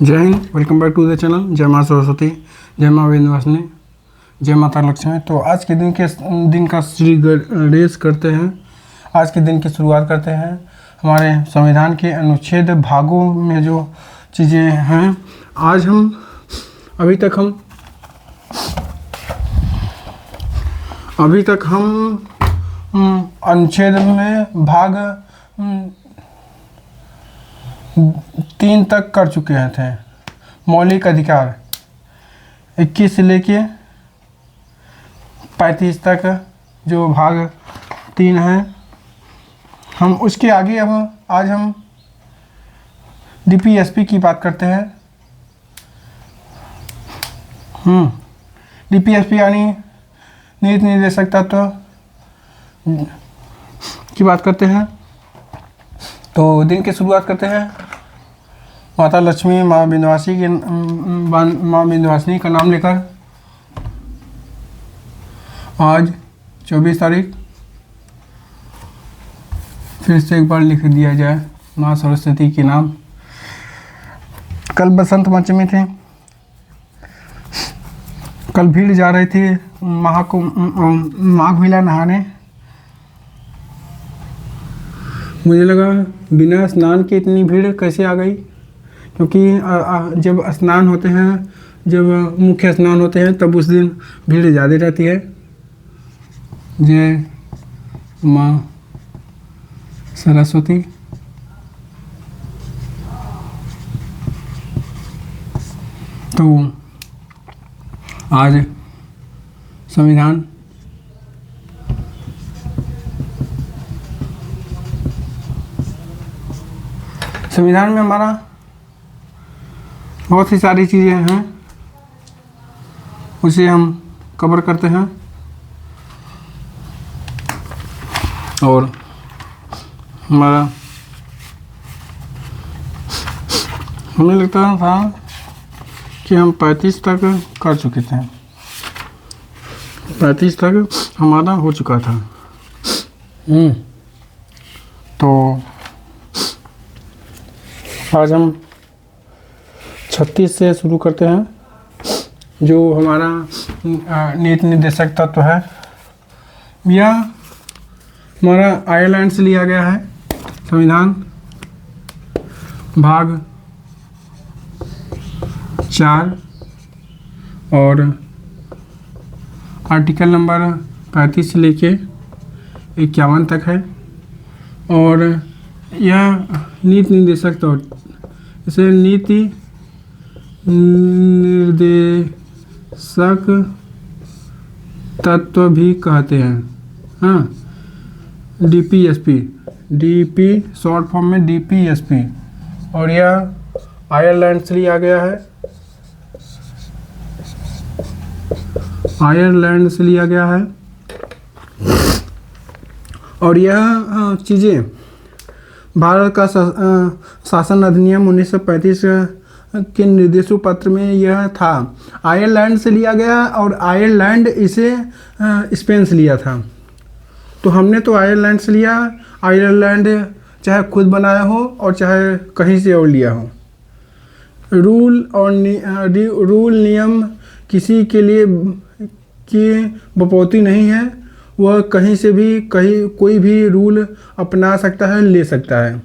जय Hind, welcome back to the channel. जय माँ सरस्वती, जय माँ विंध्यवासिनी, जय माता लक्ष्मी। तो आज के दिन का श्री गणेश करते हैं। आज के दिन की शुरुआत करते हैं हमारे संविधान के अनुच्छेद भागों में जो चीज़ें हैं। आज हम अभी तक हम अनुच्छेद में भाग 3 तक कर चुके हैं थे। मौलिक अधिकार 21 से लेके 35 तक जो भाग 3 है, हम उसके आगे अब आज हम डीपीएसपी की बात करते हैं। डीपीएसपी यानी नीति निर्देशक तत्व की बात करते हैं। तो दिन की शुरुआत करते हैं माता लक्ष्मी, माँ विंध्यवासिनी का नाम लेकर। आज 24 तारीख, फिर से एक बार लिख दिया जाए माँ सरस्वती के नाम। कल बसंत पंचमी थी। कल भीड़ जा रही थी माघ मेला नहाने। मुझे लगा बिना स्नान के इतनी भीड़ कैसे आ गई, क्योंकि जब स्नान होते हैं, जब मुख्य स्नान होते हैं, तब उस दिन भीड़ ज़्यादा रहती है। जय माँ सरस्वती। तो आज संविधान में हमारा बहुत सी सारी चीज़ें हैं, उसे हम कवर करते हैं। और हमें लगता था कि हम 35 तक कर चुके थे। 35 तक हमारा हो चुका था। तो आज हम 36 से शुरू करते हैं, जो हमारा नीति निर्देशक तत्व है। यह हमारा आयरलैंड से लिया गया है। संविधान भाग 4 और आर्टिकल नंबर 35 से लेके 51 तक है। और यह नीति निर्देशक तौर, इसे नीति निर्देशक तत्व भी कहते हैं। हाँ, डीपी शॉर्ट फॉर्म में डीपीएसपी। और यह आयरलैंड से लिया गया है। आयरलैंड से लिया गया है। और यह चीज़ें भारत का शासन अधिनियम 1935 के निर्देशों पत्र में यह था। आयरलैंड से लिया गया और आयरलैंड इसे स्पेन से लिया था। तो हमने तो आयरलैंड से लिया। आयरलैंड चाहे खुद बनाया हो और चाहे कहीं से और लिया हो। रूल नियम किसी के लिए की बपौती नहीं है। वह कहीं से भी कोई भी रूल अपना सकता है, ले सकता है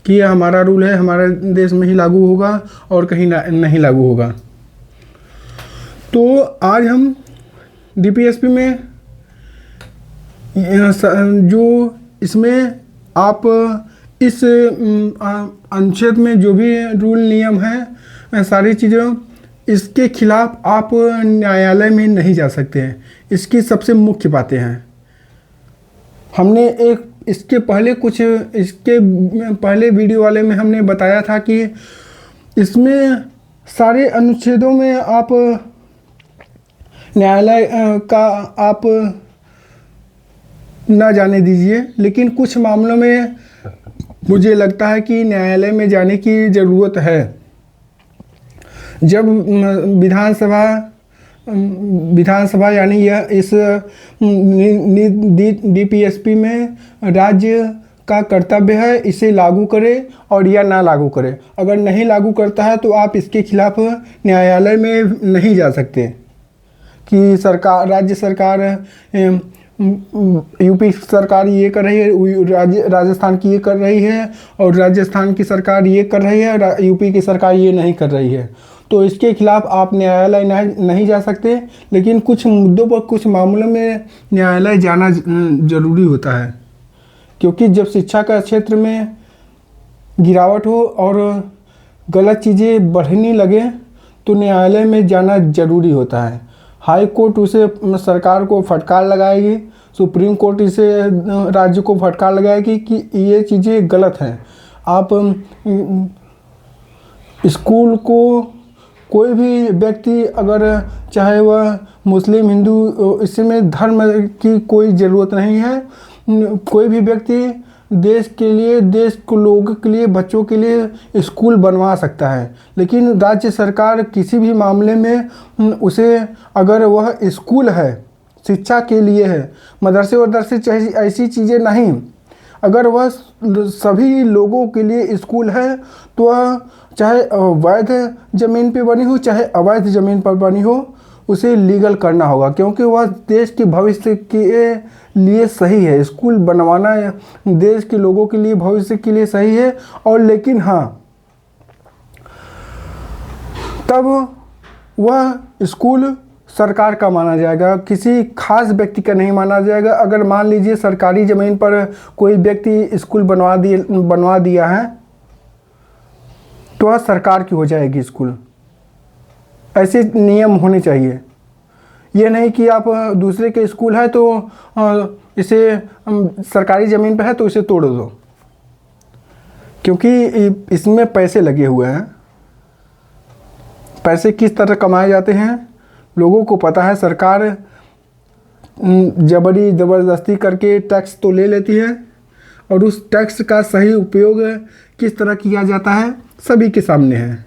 कि यह हमारा रूल है, हमारे देश में ही लागू होगा और कहीं नहीं लागू होगा। तो आज हम डीपीएसपी में जो इसमें आप इस अनुच्छेद में जो भी रूल नियम है, सारी चीज़ें, इसके खिलाफ आप न्यायालय में नहीं जा सकते हैं। इसकी सबसे मुख्य बातें हैं। हमने इसके पहले वीडियो वाले में हमने बताया था कि इसमें सारे अनुच्छेदों में आप न्यायालय का आप ना जाने दीजिए, लेकिन कुछ मामलों में मुझे लगता है कि न्यायालय में जाने की ज़रूरत है। जब विधानसभा यानी यह इस डीपीएसपी में राज्य का कर्तव्य है इसे लागू करे और या ना लागू करे। अगर नहीं लागू करता है तो आप इसके खिलाफ न्यायालय में नहीं जा सकते कि सरकार, राज्य सरकार, यूपी सरकार ये कर रही है, राजस्थान की ये कर रही है, और राजस्थान की सरकार ये कर रही है, यूपी की सरकार ये नहीं कर रही है, तो इसके खिलाफ आप न्यायालय नहीं जा सकते। लेकिन कुछ मुद्दों पर, कुछ मामलों में न्यायालय जाना जरूरी होता है, क्योंकि जब शिक्षा का क्षेत्र में गिरावट हो और गलत चीज़ें बढ़ने लगे तो न्यायालय में जाना जरूरी होता है। हाई कोर्ट उसे सरकार को फटकार लगाएगी, सुप्रीम कोर्ट इसे राज्य को फटकार लगाएगी कि ये चीज़ें गलत हैं। आप स्कूल को, कोई भी व्यक्ति, अगर चाहे वह मुस्लिम, हिंदू, इसमें धर्म की कोई ज़रूरत नहीं है। कोई भी व्यक्ति देश के लिए, देश के लोगों के लिए, बच्चों के लिए स्कूल बनवा सकता है। लेकिन राज्य सरकार किसी भी मामले में उसे, अगर वह स्कूल है, शिक्षा के लिए है, मदरसे वदरसे ऐसी चीज़ें नहीं, अगर वह सभी लोगों के लिए स्कूल है तो वह चाहे वैध ज़मीन पे बनी हो चाहे अवैध ज़मीन पर बनी हो, उसे लीगल करना होगा, क्योंकि वह देश के भविष्य के लिए सही है। स्कूल बनवाना देश के लोगों के लिए, भविष्य के लिए सही है। और लेकिन हाँ, तब वह स्कूल सरकार का माना जाएगा, किसी खास व्यक्ति का नहीं माना जाएगा। अगर मान लीजिए सरकारी ज़मीन पर कोई व्यक्ति स्कूल बनवा दिया है तो वह सरकार की हो जाएगी स्कूल। ऐसे नियम होने चाहिए। ये नहीं कि आप दूसरे के स्कूल है तो इसे सरकारी ज़मीन पर है तो इसे तोड़ दो, क्योंकि इसमें पैसे लगे हुए हैं। पैसे किस तरह कमाए जाते हैं लोगों को पता है। सरकार ज़बरदस्ती करके टैक्स तो ले लेती है, और उस टैक्स का सही उपयोग किस तरह किया जाता है सभी के सामने है।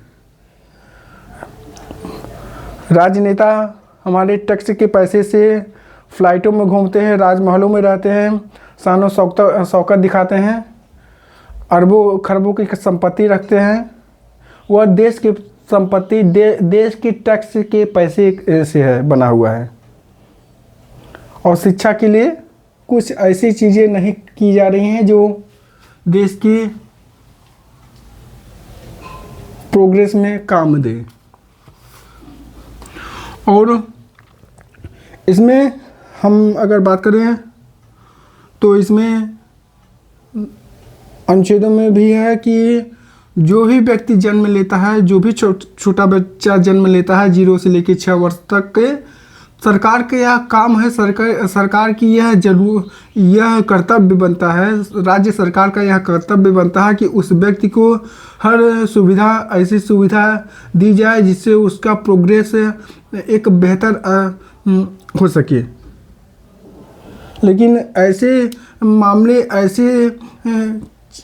राजनेता हमारे टैक्स के पैसे से फ्लाइटों में घूमते हैं, राजमहलों में रहते हैं, शान और शौकत दिखाते हैं, अरबों खरबों की संपत्ति रखते हैं। वह देश की संपत्ति देश की टैक्स के पैसे से है बना हुआ है। और शिक्षा के लिए कुछ ऐसी चीज़ें नहीं की जा रही हैं जो देश की प्रोग्रेस में काम दे। और इसमें हम अगर बात करें तो इसमें अनुच्छेदों में भी है कि जो भी व्यक्ति जन्म लेता है, जो भी छोटा बच्चा जन्म लेता है 0 से लेकर 6 वर्ष तक के, सरकार के यह काम है, सरकार की यह कर्तव्य बनता है, राज्य सरकार का यह कर्तव्य बनता है कि उस व्यक्ति को हर सुविधा, ऐसी सुविधा दी जाए जिससे उसका प्रोग्रेस एक बेहतर हो सके। लेकिन ऐसे मामले, ऐसे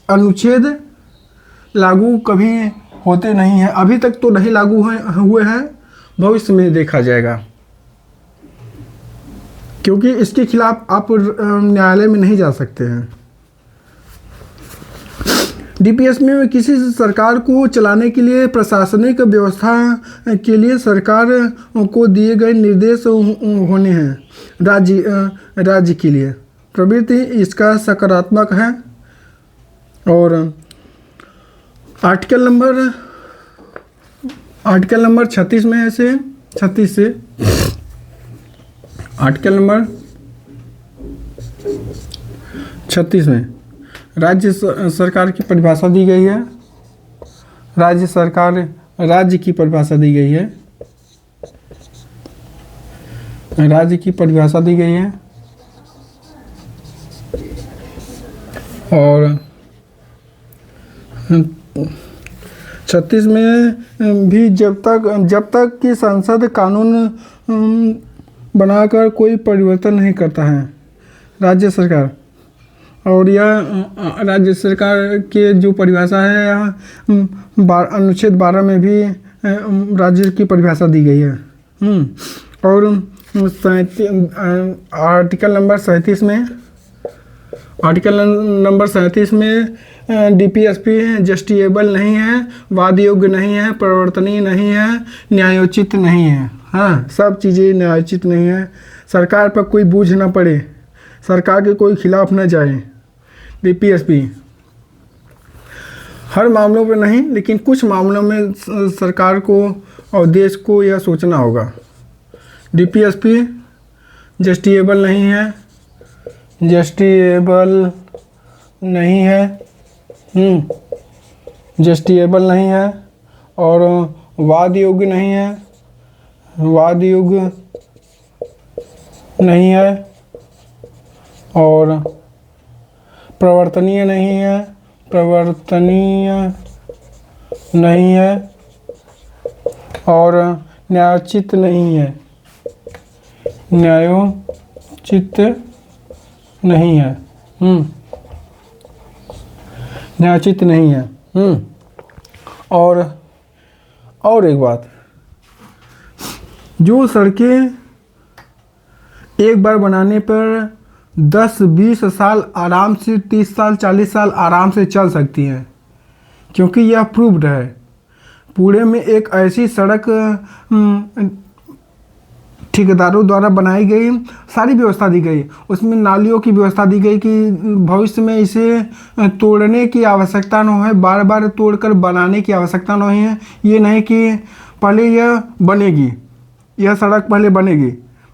अनुच्छेद लागू कभी होते नहीं हैं। अभी तक तो नहीं लागू हुए हैं, भविष्य में देखा जाएगा, क्योंकि इसके खिलाफ आप न्यायालय में नहीं जा सकते हैं। डीपीएस में किसी सरकार को चलाने के लिए, प्रशासनिक व्यवस्था के लिए सरकार को दिए गए निर्देश होने हैं राज्य के लिए। प्रवृत्ति इसका सकारात्मक है। और आर्टिकल नंबर 36 में ऐसे 36 से आर्टिकल नंबर 36 में राज्य सरकार की परिभाषा दी गई है। राज्य की परिभाषा दी गई है। राज्य की परिभाषा दी गई है। और 36 में भी जब तक कि संसद कानून बनाकर कोई परिवर्तन नहीं करता है राज्य सरकार, और यह राज्य सरकार के जो परिभाषा है अनुच्छेद 12 में भी राज्य की परिभाषा दी गई है। और आर्टिकल नंबर 37 में आर्टिकल नंबर 37 में डीपीएसपी जस्टिएबल नहीं है, वाद योग्य नहीं है, परिवर्तनीय नहीं है, न्यायोचित नहीं है। हाँ, सब चीज़ें न्यायोचित नहीं है। सरकार पर कोई बोझ ना पड़े, सरकार के कोई खिलाफ ना जाए। डीपीएसपी हर मामलों पे नहीं, लेकिन कुछ मामलों में सरकार को और देश को यह सोचना होगा। डीपीएसपी जस्टिएबल नहीं है, जस्टिएबल नहीं है, जस्टिएबल नहीं है, और वाद योग्य नहीं है, वाद योग्य नहीं है, और प्रवर्तनीय नहीं है, प्रवर्तनीय नहीं है, और न्यायोचित नहीं है, न्यायोचित नहीं है, न्यायोचित नहीं है। और एक बात, जो सड़कें एक बार बनाने पर 10-20 साल आराम से, 30 साल 40 साल आराम से चल सकती हैं, क्योंकि यह प्रूव्ड है। पुणे में एक ऐसी सड़क ठेकेदारों द्वारा बनाई गई, सारी व्यवस्था दी गई, उसमें नालियों की व्यवस्था दी गई कि भविष्य में इसे तोड़ने की आवश्यकता न हो, बार बार तोड़कर बनाने की आवश्यकता न है। ये नहीं कि पहले यह बनेगी, यह सड़क पहले बनेगी,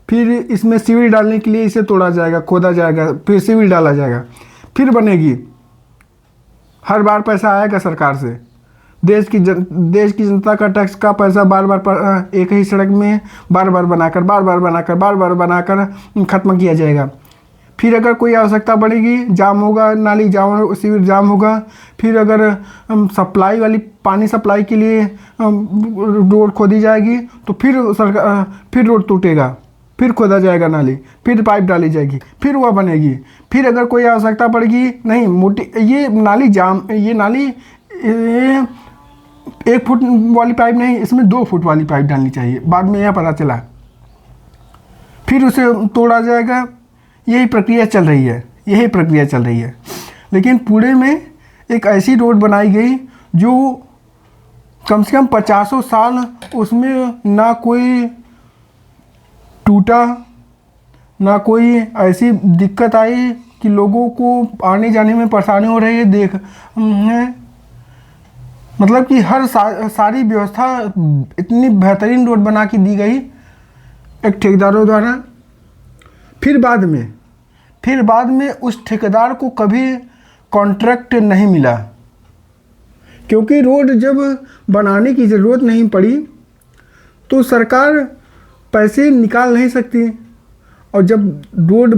फिर इसमें सीवरेज डालने के लिए इसे तोड़ा जाएगा, खोदा जाएगा, फिर सीवरेज डाला जाएगा, फिर बनेगी। हर बार पैसा आएगा सरकार से, देश की जनता का टैक्स का पैसा बार बार एक ही सड़क में बार बार बनाकर ख़त्म किया जाएगा। फिर अगर कोई आवश्यकता पड़ेगी, जाम होगा, नाली जाम, सीवरेज जाम होगा, फिर अगर सप्लाई वाली पानी सप्लाई के लिए रोड खोदी जाएगी, तो फिर रोड टूटेगा, फिर खोदा जाएगा नाली, फिर पाइप डाली जाएगी, फिर वह बनेगी। फिर अगर कोई आवश्यकता पड़ेगी, नहीं मोटी ये नाली 1 फुट वाली पाइप नहीं, इसमें 2 फुट वाली पाइप डालनी चाहिए, बाद में यह पता चला, फिर उसे तोड़ा जाएगा। यही प्रक्रिया चल रही है, लेकिन पुणे में एक ऐसी रोड बनाई गई जो कम से कम 50 साल उसमें ना कोई टूटा, ना कोई ऐसी दिक्कत आई कि लोगों को आने जाने में परेशानी हो रही है। मतलब कि हर सारी व्यवस्था इतनी बेहतरीन रोड बना के दी गई एक ठेकेदारों द्वारा। फिर बाद में उस ठेकेदार को कभी कॉन्ट्रैक्ट नहीं मिला, क्योंकि रोड जब बनाने की ज़रूरत नहीं पड़ी तो सरकार पैसे निकाल नहीं सकती, और जब रोड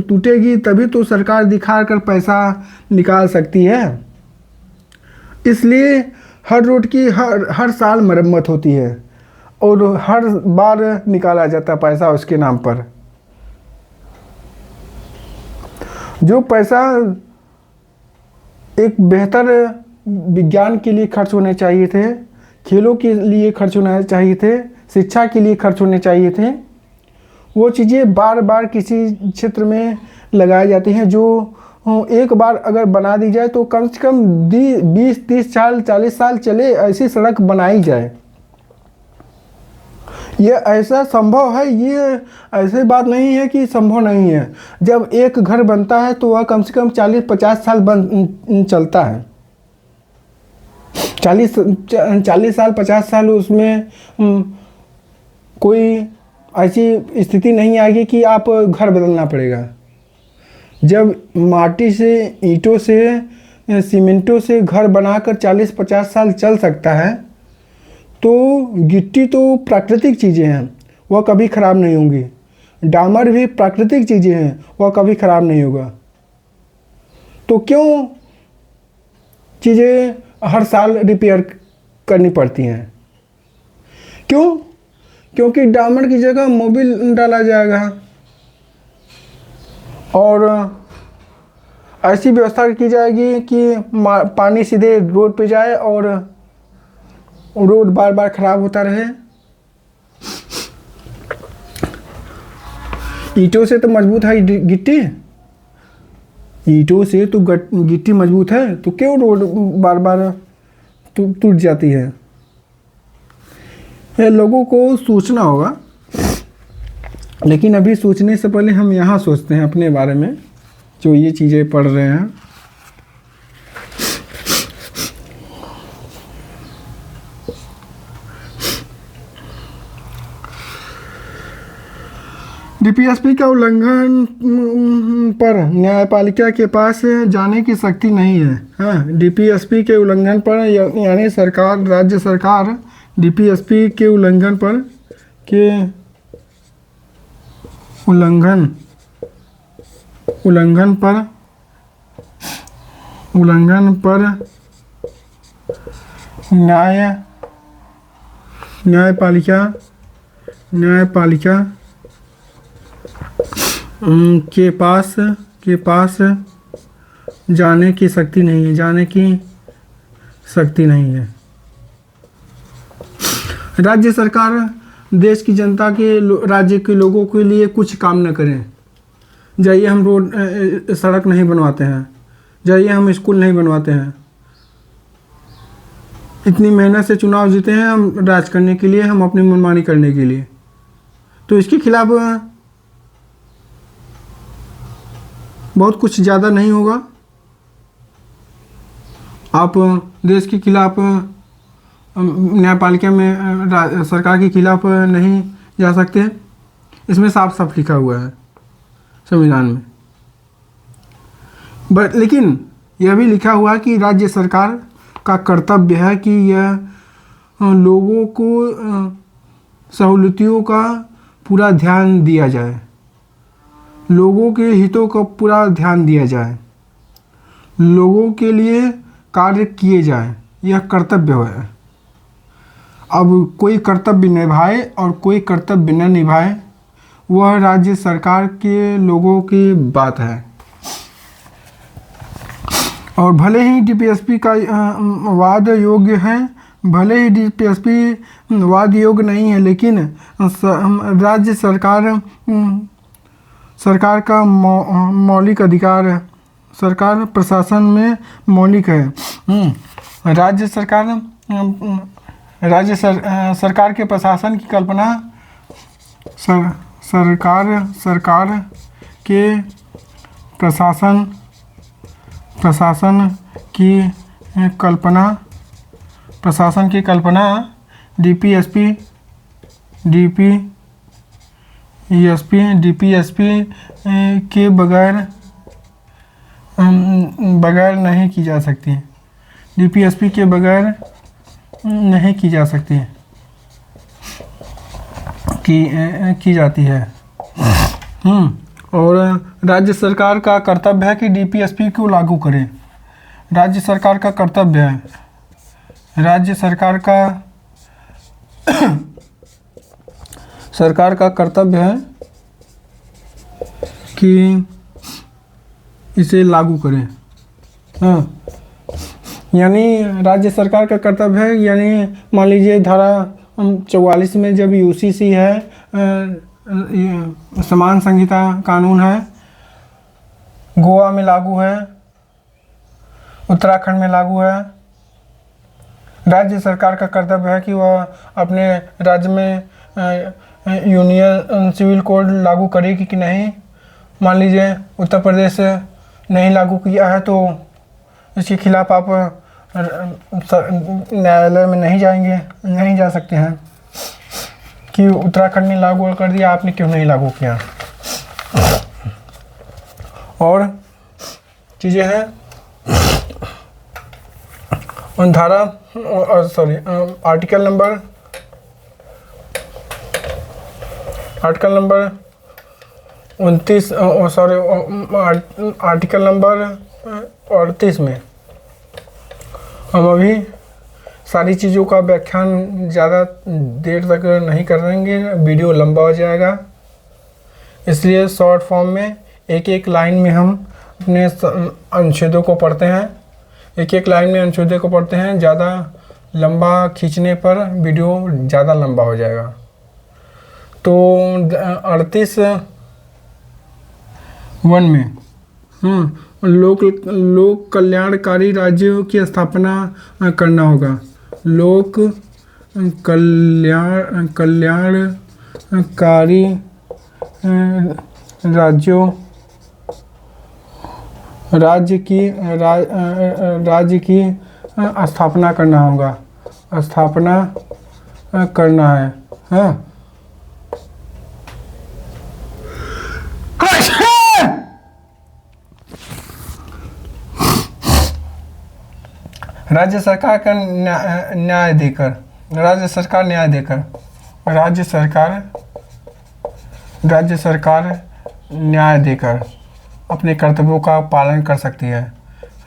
टूटेगी तभी तो सरकार दिखा कर पैसा निकाल सकती है। इसलिए हर रोड की हर साल मरम्मत होती है और हर बार निकाला जाता पैसा उसके नाम पर। जो पैसा एक बेहतर विज्ञान के लिए खर्च होने चाहिए थे, खेलों के लिए खर्च होना चाहिए थे, शिक्षा के लिए खर्च होने चाहिए थे, वो चीज़ें बार बार किसी क्षेत्र में लगाई जाती हैं। जो एक बार अगर बना दी जाए तो कम से कम 20-30 साल 40 साल चले, ऐसी सड़क बनाई जाए। ये ऐसा संभव है, ये ऐसे बात नहीं है कि संभव नहीं है। जब एक घर बनता है तो वह कम से कम 40-50 साल चलता है। 40 साल 50 साल उसमें कोई ऐसी स्थिति नहीं आएगी कि आप घर बदलना पड़ेगा। जब माटी से, ईंटों से, सीमेंटों से घर बनाकर 40-50 साल चल सकता है, तो गिट्टी तो प्राकृतिक चीज़ें हैं, वह कभी ख़राब नहीं होंगी। डामर भी प्राकृतिक चीज़ें हैं, वह कभी ख़राब नहीं होगा। तो क्यों चीज़ें हर साल रिपेयर करनी पड़ती हैं? क्यों? क्योंकि डामर की जगह मोबिल डाला जाएगा और ऐसी व्यवस्था की जाएगी कि पानी सीधे रोड पे जाए और रोड बार बार ख़राब होता रहे। ईंटों से तो मजबूत है गिट्टी, ईंटों से तो गिट्टी मजबूत है, तो क्यों रोड बार बार टूट जाती है। ये लोगों को सोचना होगा, लेकिन अभी सोचने से पहले हम यहाँ सोचते हैं अपने बारे में, जो ये चीज़ें पढ़ रहे हैं। डीपीएसपी का उल्लंघन पर न्यायपालिका के पास जाने की शक्ति नहीं है। हाँ, डीपीएसपी के उल्लंघन पर यानी सरकार, राज्य सरकार डीपीएसपी के उल्लंघन पर न्यायपालिका के पास जाने की शक्ति नहीं है। राज्य सरकार देश की जनता के राज्य के लोगों के लिए कुछ काम न करें। जाइए हम रोड सड़क नहीं बनवाते हैं, जाइए हम स्कूल नहीं बनवाते हैं। इतनी मेहनत से चुनाव जीते हैं हम राज करने के लिए, हम अपनी मनमानी करने के लिए। तो इसके खिलाफ बहुत कुछ ज़्यादा नहीं होगा। आप देश के खिलाफ न्यायपालिका में सरकार के खिलाफ नहीं जा सकते। इसमें साफ साफ लिखा हुआ है संविधान में। लेकिन यह भी लिखा हुआ है कि राज्य सरकार का कर्तव्य है कि यह लोगों को सहूलियतों का पूरा ध्यान दिया जाए, लोगों के हितों का पूरा ध्यान दिया जाए, लोगों के लिए कार्य किए जाए, यह कर्तव्य है। अब कोई कर्तव्य निभाए और कोई कर्तव्य न निभाए, वह राज्य सरकार के लोगों की बात है। और भले ही डीपीएसपी का वाद योग्य है, भले ही डीपीएसपी वाद योग्य नहीं है, लेकिन राज्य सरकार का मौलिक अधिकार है, सरकार प्रशासन में मौलिक है। राज्य सरकार के प्रशासन की कल्पना सरकार के प्रशासन की कल्पना डीपीएसपी के बगैर नहीं की जा सकती। डीपीएसपी के बगैर नहीं की जा सकती, की जाती है। और राज्य सरकार का कर्तव्य है कि डीपीएसपी को लागू करें। राज्य सरकार का कर्तव्य है, राज्य सरकार का कर्तव्य है कि इसे लागू करें। हाँ, यानी राज्य सरकार का कर्तव्य है, यानी मान लीजिए धारा 44 में जब यूसीसी है, समान संहिता कानून है, गोवा में लागू है, उत्तराखंड में लागू है। राज्य सरकार का कर्तव्य है कि वह अपने राज्य में यूनियन सिविल कोड लागू करेगी कि नहीं। मान लीजिए उत्तर प्रदेश नहीं लागू किया है, तो इसके खिलाफ आप न्यायालय में नहीं जा सकते हैं कि उत्तराखंड ने लागू कर दिया, आपने क्यों नहीं लागू किया। और चीज़ें हैं धारा आर्टिकल नंबर 29 आर्टिकल नंबर 38 में हम अभी सारी चीज़ों का व्याख्यान ज़्यादा देर तक नहीं करेंगे, वीडियो लंबा हो जाएगा। इसलिए शॉर्ट फॉर्म में एक एक लाइन में हम अपने अनुच्छेदों को पढ़ते हैं, एक एक लाइन में अनुच्छेदों को पढ़ते हैं। ज़्यादा लंबा खींचने पर वीडियो ज़्यादा लंबा हो जाएगा। तो 38(1) में लोक कल्याणकारी राज्यों की स्थापना करना होगा। लोक कल्याणकारी राज्यों राज्य की स्थापना करना होगा। स्थापना करना है। हाँ, राज्य सरकार का न्याय देकर राज्य सरकार न्याय देकर अपने कर्तव्यों का पालन कर सकती है।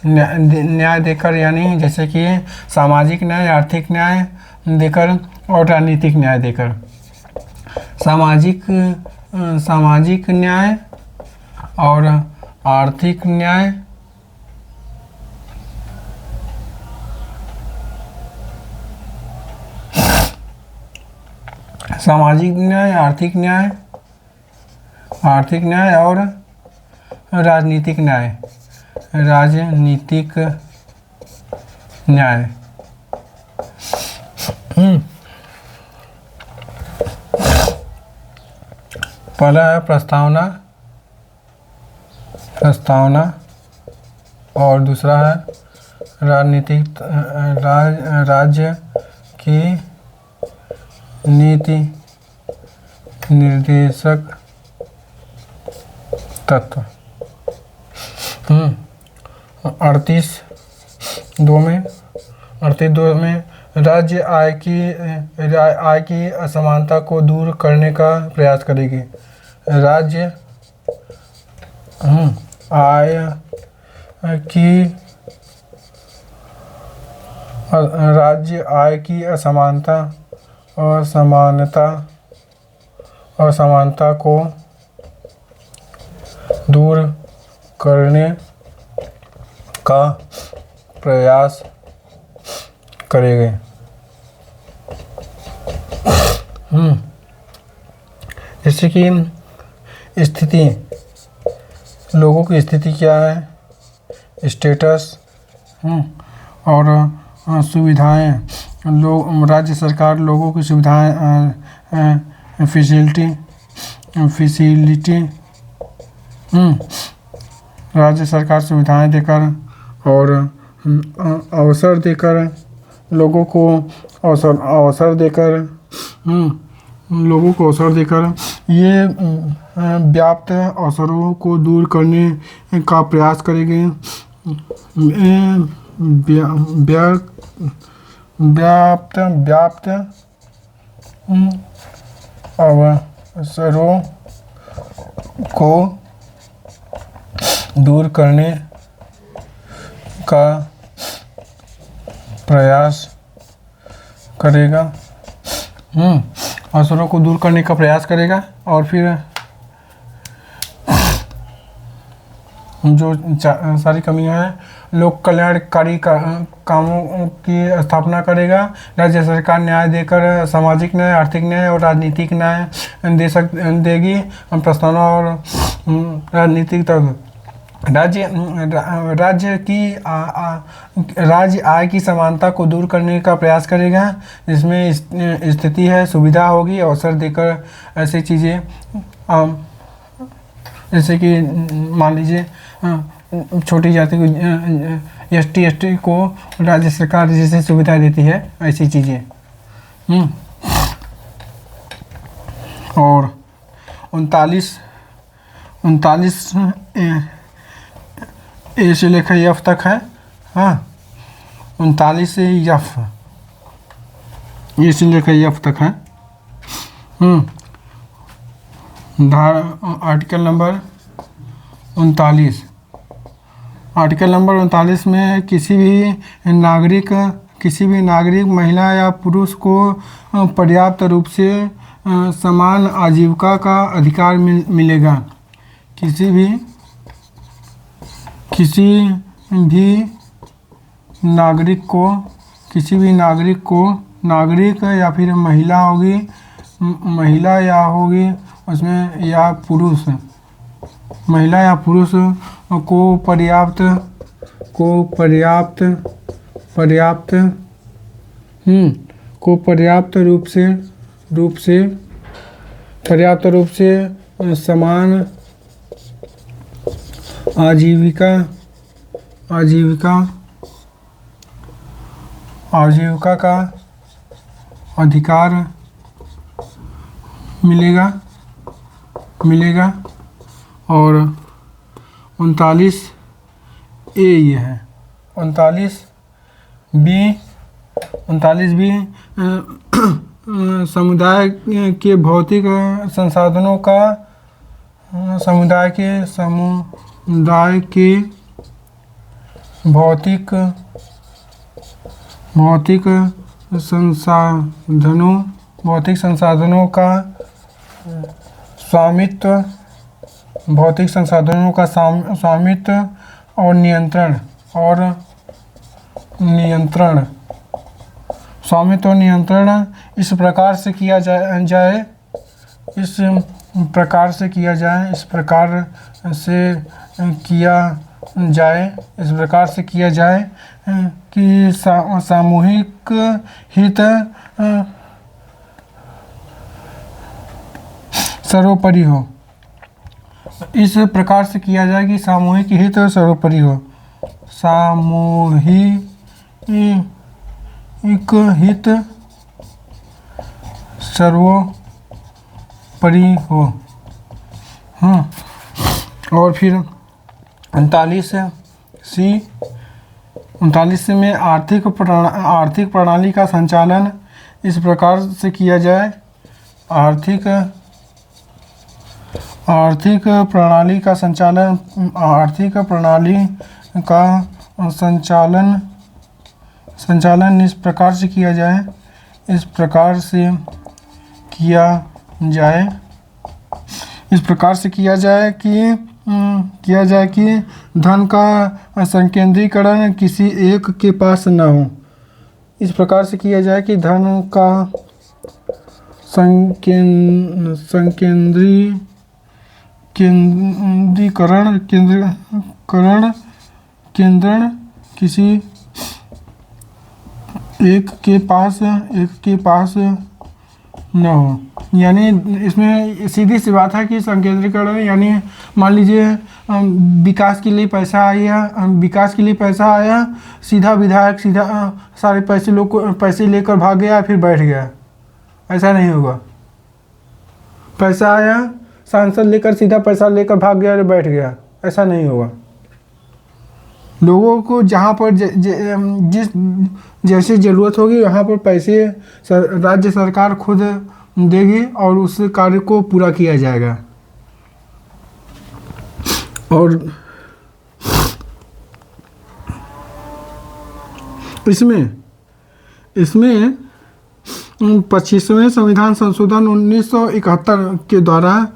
न्याय देकर यानी जैसे कि सामाजिक न्याय, आर्थिक न्याय देकर और राजनीतिक न्याय देकर। सामाजिक न्याय और आर्थिक न्याय आर्थिक न्याय और राजनीतिक न्याय। पहला है प्रस्तावना और दूसरा है राजनीतिक राज्य की नीति निर्देशक तत्व। 38(2) में राज्य आय की असमानता को दूर करने का प्रयास करेगी। राज्य आय की असमानता को दूर करने का प्रयास करेंगे। जैसे कि स्थिति, लोगों की स्थिति क्या है, स्टेटस और सुविधाएं। राज्य सरकार लोगों की सुविधाएं, फैसिलिटी राज्य सरकार सुविधाएं देकर और अवसर देकर लोगों को अवसर देकर ये व्याप्त अवसरों को दूर करने का प्रयास करेंगे। व्याप्त अवसरों को दूर करने का प्रयास करेगा। अवसरों को दूर करने का प्रयास करेगा और फिर जो सारी कमियां हैं, लोक कल्याणकारी कामों की स्थापना करेगा। राज्य सरकार न्याय देकर सामाजिक न्याय, आर्थिक न्याय और राजनीतिक न्याय देगी। प्रस्तावना और राजनीतिक तत्व। राज्य आय की समानता को दूर करने का प्रयास करेगा, जिसमें स्थिति है, सुविधा होगी, अवसर देकर ऐसी चीज़ें जैसे कि मान लीजिए छोटी जाति को ST को राज्य सरकार जैसे सुविधा देती है, ऐसी चीज़ें। और 39 ए से लेकर F तक है। 39 से F, ए से लेकर F तक है। Article number 39। आर्टिकल नंबर 39 में किसी भी नागरिक महिला या पुरुष को पर्याप्त रूप से समान आजीविका का अधिकार मिलेगा। किसी भी नागरिक या फिर महिला या होगी उसमें, या पुरुष महिला या पुरुष को पर्याप्त पर्याप्त रूप से समान आजीविका का अधिकार मिलेगा और 39 ए ये है। 39 बी समुदाय के भौतिक संसाधनों का समुदाय के भौतिक संसाधनों का स्वामित्व और नियंत्रण इस प्रकार से किया जाए कि सामूहिक हित सर्वोपरि हो। इस प्रकार से किया जाए कि सामूहिक हित सर्वोपरि हो। सामूहिक हित सर्वोपरि हो। हाँ, और फिर 39 में आर्थिक प्रणाली का संचालन इस प्रकार से किया जाए। आर्थिक प्रणाली का संचालन इस प्रकार से किया जाए कि धन का संकेंद्रीकरण किसी एक के पास न हो। इस प्रकार से किया जाए कि धन का केंद्रण किसी एक के पास न हो। यानी इसमें सीधी सी बात है कि संकेंद्रीकरण यानी मान लीजिए विकास के लिए पैसा आया, सीधा विधायक सारे पैसे लेकर भाग गया, फिर बैठ गया। ऐसा नहीं होगा। पैसा आया, सांसद लेकर सीधा पैसा लेकर भाग गया और बैठ गया, ऐसा नहीं होगा। लोगों को जहाँ पर जिस जैसे ज़रूरत होगी वहाँ पर पैसे राज्य सरकार खुद देगी और उस कार्य को पूरा किया जाएगा। और इसमें 25वें संविधान संशोधन 1971 के द्वारा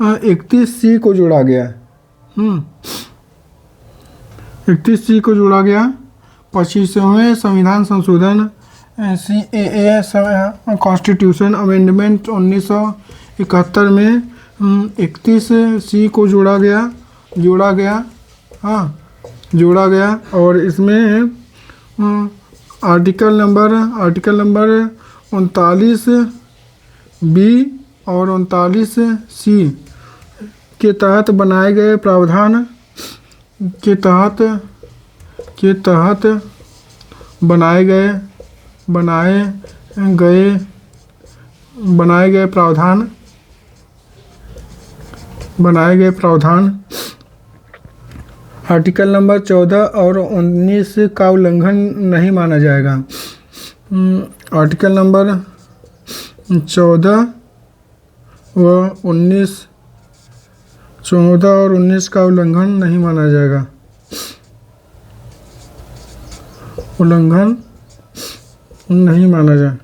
31C को जोड़ा गया। 31C को जोड़ा गया। 25वें संविधान संशोधन CAA कॉन्स्टिट्यूशन अमेंडमेंट 1971 में 31C को जोड़ा गया और इसमें आर्टिकल नंबर 39B और 39C के तहत बनाए गए प्रावधान बनाए गए प्रावधान आर्टिकल नंबर 14 और 19 का उल्लंघन नहीं माना जाएगा। आर्टिकल नंबर 14 और 19 का उल्लंघन नहीं माना जाएगा। उल्लंघन नहीं माना जाएगा।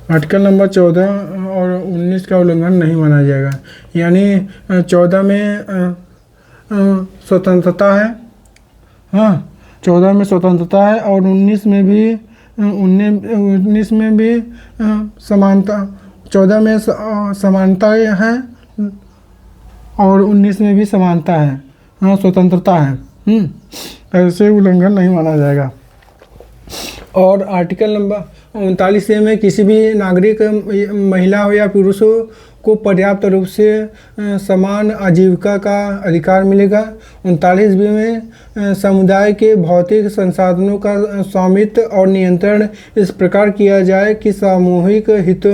आर्टिकल नंबर 14 और 19 का उल्लंघन नहीं माना जाएगा। यानी 14 में स्वतंत्रता है, हाँ 14 में स्वतंत्रता है और 19 में भी 19 में भी समानता, 14 में समानता है और 19 में भी समानता है, हाँ स्वतंत्रता है। ऐसे उल्लंघन नहीं माना जाएगा। और आर्टिकल नंबर 39 में किसी भी नागरिक, महिला हो या पुरुष हो, को पर्याप्त रूप से समान आजीविका का अधिकार मिलेगा। 39 में समुदाय के भौतिक संसाधनों का स्वामित्व और नियंत्रण इस प्रकार किया जाए कि सामूहिक हित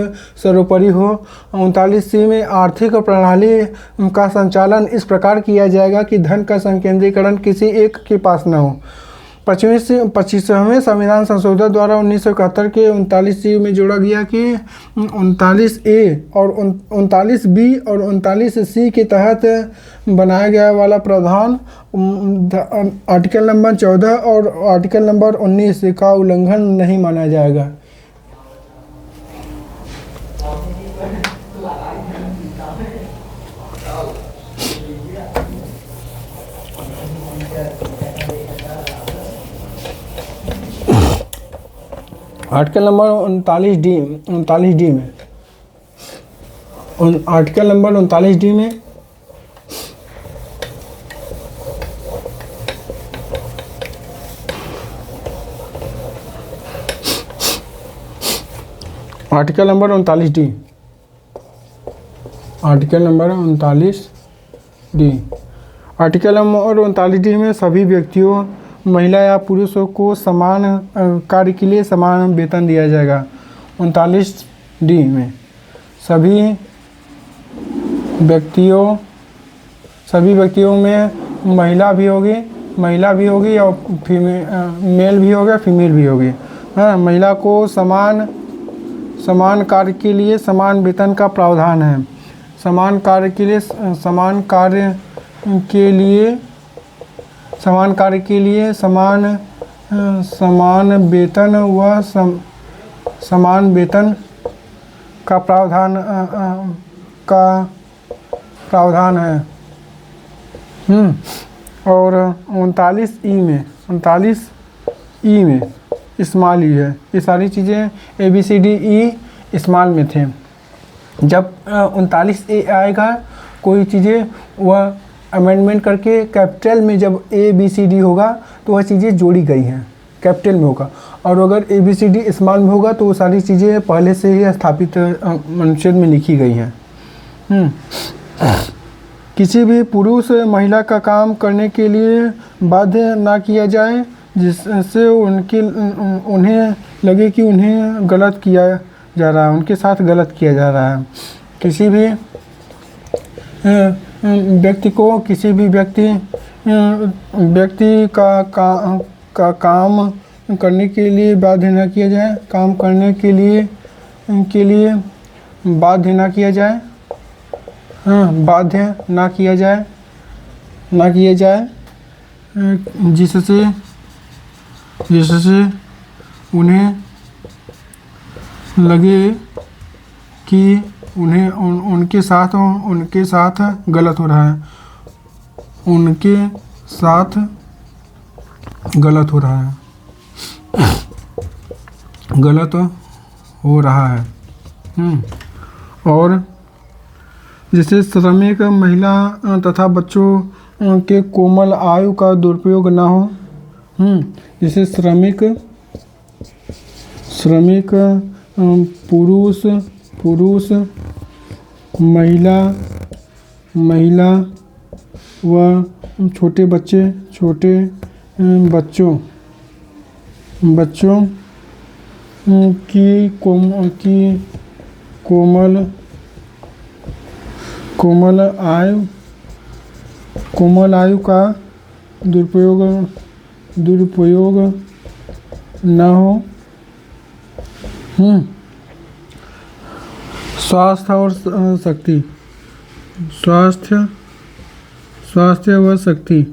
सर्वोपरि हो। 39 में आर्थिक प्रणाली का संचालन इस प्रकार किया जाएगा कि धन का संकेंद्रीकरण किसी एक के पास न हो। 25वें संविधान संशोधन द्वारा 1971 के 39 में जोड़ा गया कि 39A और 39B और 39C के तहत बनाया गया वाला प्रावधान आर्टिकल नंबर 14 और आर्टिकल नंबर 19 का उल्लंघन नहीं माना जाएगा। आर्टिकल नंबर 39D में आर्टिकल नंबर 39D में article number 39D article number 39D article number 39D में सभी व्यक्तियों, महिला या पुरुषों को समान कार्य के लिए समान वेतन दिया जाएगा। 39D में सभी व्यक्तियों में महिला भी होगी और मेल भी होगा, फीमेल भी होगी। हाँ, महिला को समान कार्य के लिए समान वेतन का प्रावधान है। समान कार्य के लिए समान वेतन व समान वेतन का प्रावधान है। और 39E में स्मॉल ई है। ये सारी चीज़ें ABCDE स्मॉल में थे। जब 39A आएगा, कोई चीज़ें वह अमेंडमेंट करके कैपिटल में जब ABCD होगा तो वह चीज़ें जोड़ी गई हैं, कैपिटल में होगा। और अगर ABCD स्मॉल में होगा तो वो सारी चीज़ें पहले से ही स्थापित अनुच्छेद में लिखी गई हैं। किसी भी पुरुष महिला का काम करने के लिए बाध्य ना किया जाए जिससे उन्हें लगे कि उन्हें गलत किया जा रहा है, उनके साथ गलत किया जा रहा है। किसी भी व्यक्ति को किसी भी व्यक्ति का काम करने के लिए बाध्य न किया जाए, काम करने के लिए बाध्य न किया जाए, बाध्य ना किया जाए जिससे उन्हें लगे कि उनके साथ गलत हो रहा है, उनके साथ गलत हो रहा है। और जैसे श्रमिक महिला तथा बच्चों के कोमल आयु का दुरुपयोग ना हो। जैसे श्रमिक पुरुष महिला व छोटे बच्चों की कोमल आयु का दुरुपयोग न हो। स्वास्थ्य और शक्ति, स्वास्थ्य व शक्ति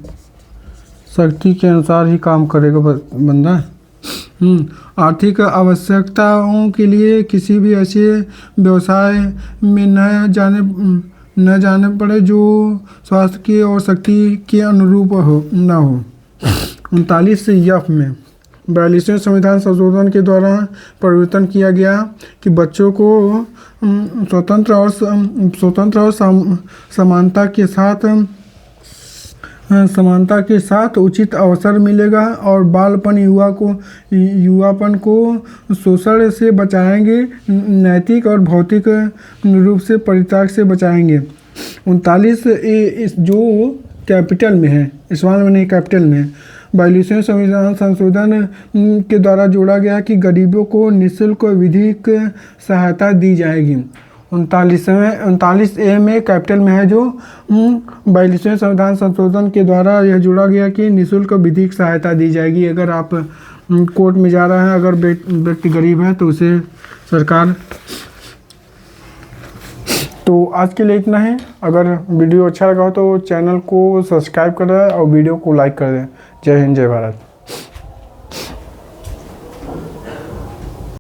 के अनुसार ही काम करेगा बंदा। आर्थिक आवश्यकताओं के लिए किसी भी ऐसे व्यवसाय में न जाने पड़े जो स्वास्थ्य के और शक्ति के अनुरूप न हो। 39F में 42वें संविधान संशोधन के द्वारा परिवर्तन किया गया कि बच्चों को स्वतंत्र और समानता के साथ उचित अवसर मिलेगा और बालपन युवापन को शोषण से बचाएंगे, नैतिक और भौतिक रूप से परित्याग से बचाएंगे। 39 इस जो कैपिटल में है, स्मॉल में नहीं कैपिटल में है। 42वें संविधान संशोधन के द्वारा जोड़ा गया कि गरीबों को निःशुल्क विधिक सहायता दी जाएगी। 39A में कैपिटल में है जो 42वें संविधान संशोधन के द्वारा यह जोड़ा गया कि निःशुल्क विधिक सहायता दी जाएगी। अगर आप कोर्ट में जा रहे हैं, अगर व्यक्ति गरीब है तो उसे सरकार। तो आज के लिए इतना ही। अगर वीडियो अच्छा लगा हो तो चैनल को सब्सक्राइब कर दें और वीडियो को लाइक कर दें। जय हिंद, जय भारत।